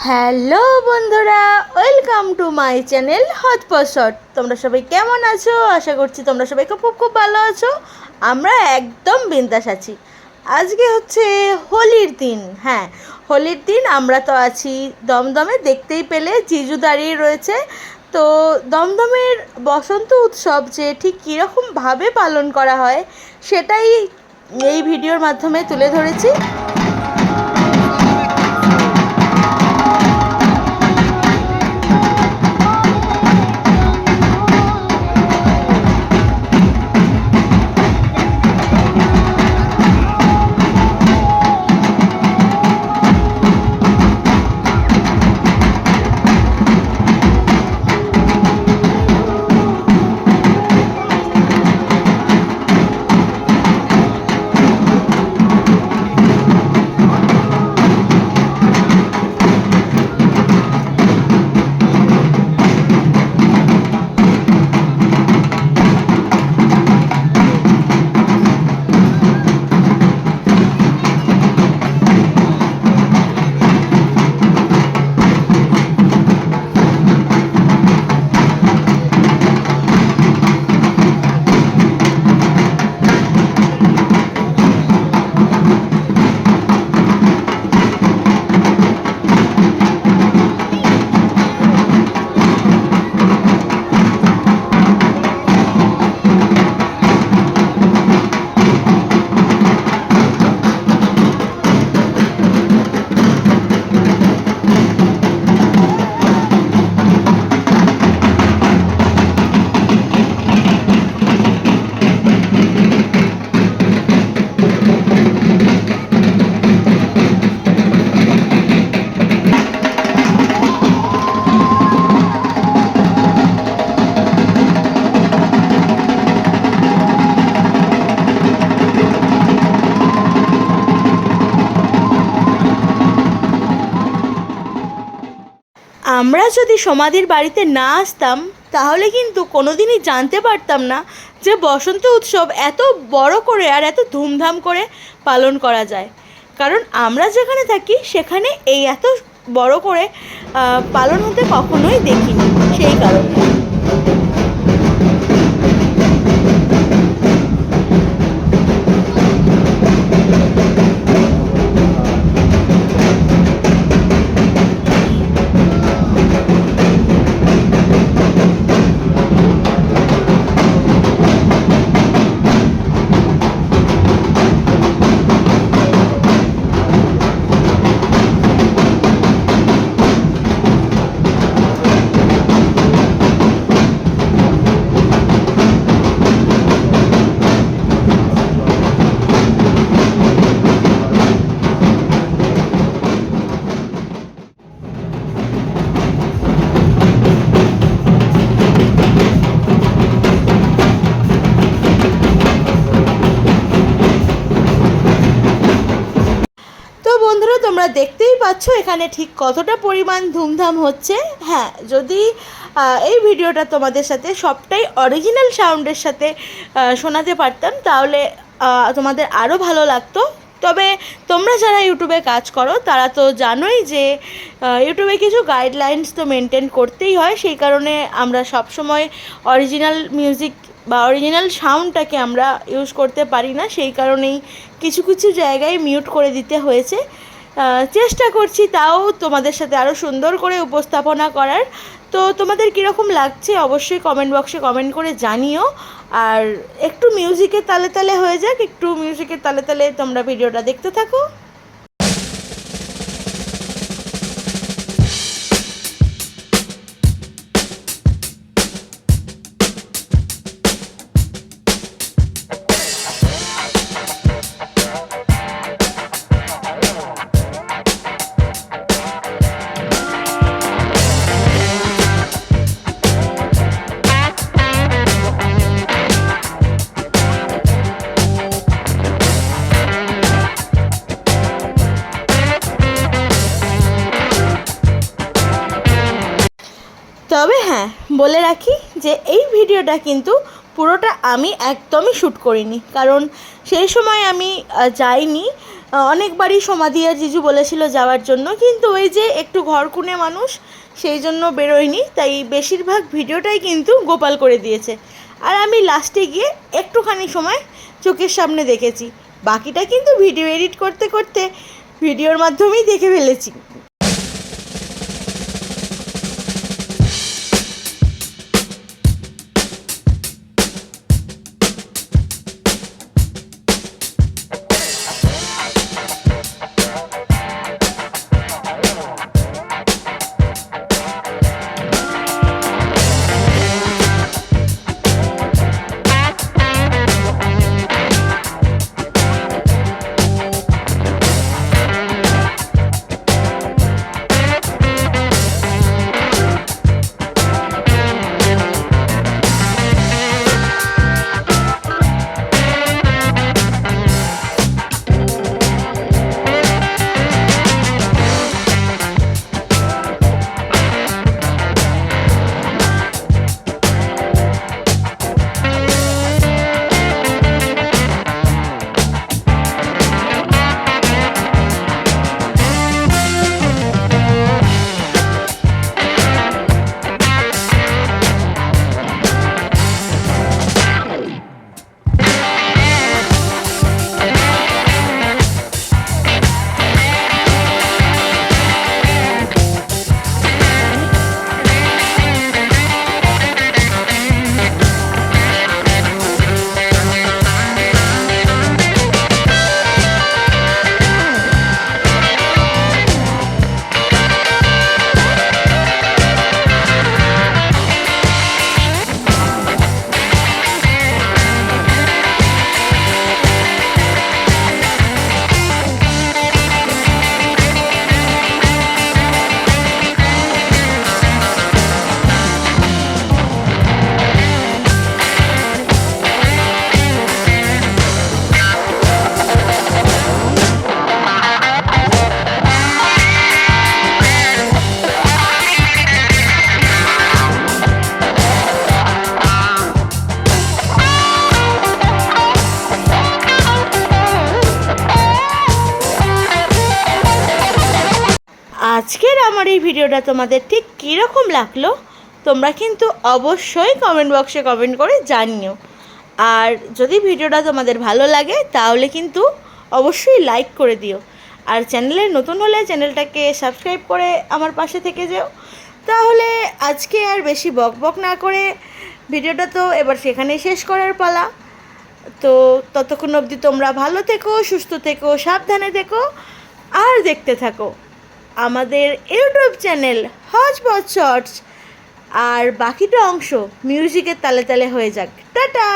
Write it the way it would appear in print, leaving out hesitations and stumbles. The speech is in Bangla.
হ্যালো বন্ধুরা, welcome to my channel Hotpot. তোমরা সবাই কেমন আছো? আশা করছি তোমরা সবাই খুব খুব খুব ভালো আছো। আমরা একদম বিন্দাস আছি। আজকে হচ্ছে হোলির দিন। হ্যাঁ, হোলির দিন আমরা তো আছি দমদমে। দেখতেই পেলে জিজু দাঁড়িয়ে রয়েছে। তো দমদমের বসন্ত উৎসব যে ঠিক কীরকমভাবে পালন করা হয় সেটাই এই ভিডিওর মাধ্যমে তুলে ধরেছি। আমরা যদি সমাধির বাড়িতে না আসতাম তাহলে কিন্তু কোনো দিনই জানতে পারতাম না যে বসন্ত উৎসব এত বড় করে আর এত ধুমধাম করে পালন করা যায়। কারণ আমরা যেখানে থাকি সেখানে এই এত বড় করে পালন হতে কখনোই দেখিনি, সেই কারণে। বন্ধুরা, তোমরা দেখতেই পাচ্ছ এখানে ঠিক কতটা পরিমাণ ধুমধাম হচ্ছে। হ্যাঁ, যদি এই ভিডিওটা তোমাদের সাথে সবটাই অরিজিনাল সাউন্ডের সাথে শোনাতে পারতাম তাহলে তোমাদের আরও ভালো লাগতো। তবে তোমরা যারা ইউটিউবে কাজ করো তারা তো জানোই যে ইউটিউবে কিছু গাইডলাইন্স তো মেনটেন করতেই হয়। সেই কারণে আমরা সবসময় অরিজিনাল মিউজিক বা অরিজিনাল সাউন্ডটাকে আমরা ইউজ করতে পারি না। সেই কারণেই কিছু কিছু জায়গায় মিউট করে দিতে হয়েছে। চেষ্টা করছি তাও তোমাদের সাথে আরও সুন্দর করে উপস্থাপনা করার। তো তোমাদের কীরকম লাগছে অবশ্যই কমেন্ট বক্সে কমেন্ট করে জানিও। আর একটু মিউজিকের তালে তালে হয়ে যাক, একটু মিউজিকের তালে তালে তোমরা ভিডিওটা দেখতে থাকো। তবে হ্যাঁ, বলে রাখি যে এই ভিডিওটা কিন্তু পুরোটা আমি একদমই শ্যুট করিনি, কারণ সেই সময় আমি যাইনি। অনেকবারই সমাধি আর জিজু বলেছিল যাওয়ার জন্য, কিন্তু ওই যে একটু ঘরকুনে মানুষ, সেই জন্য বেরোয়নি। তাই বেশিরভাগ ভিডিওটাই কিন্তু গোপাল করে দিয়েছে, আর আমি লাস্টে গিয়ে একটুখানি সময় চোখের সামনে দেখেছি, বাকিটা কিন্তু ভিডিও এডিট করতে করতে ভিডিওর মাধ্যমেই দেখে ফেলেছি। আজকের আমার এই ভিডিওটা তোমাদের ঠিক কীরকম লাগলো তোমরা কিন্তু অবশ্যই কমেন্ট বক্সে কমেন্ট করে জানিও। আর যদি ভিডিওটা তোমাদের ভালো লাগে তাহলে কিন্তু অবশ্যই লাইক করে দিও, আর চ্যানেলে নতুন হলে চ্যানেলটাকে সাবস্ক্রাইব করে আমার পাশে থেকে যেও। তাহলে আজকে আর বেশি বক বক না করে ভিডিওটা তো এবার সেখানেই শেষ করার পালা। তো ততক্ষণ অবধি তোমরা ভালো থেকো, সুস্থ থেকো, সাবধানে থেকো, আর দেখতে থাকো আমাদের ইউটিউব চ্যানেল হজপজ শর্টস। আর বাকিটা অংশ মিউজিকের তালে তালে হয়ে যাক। টাটা।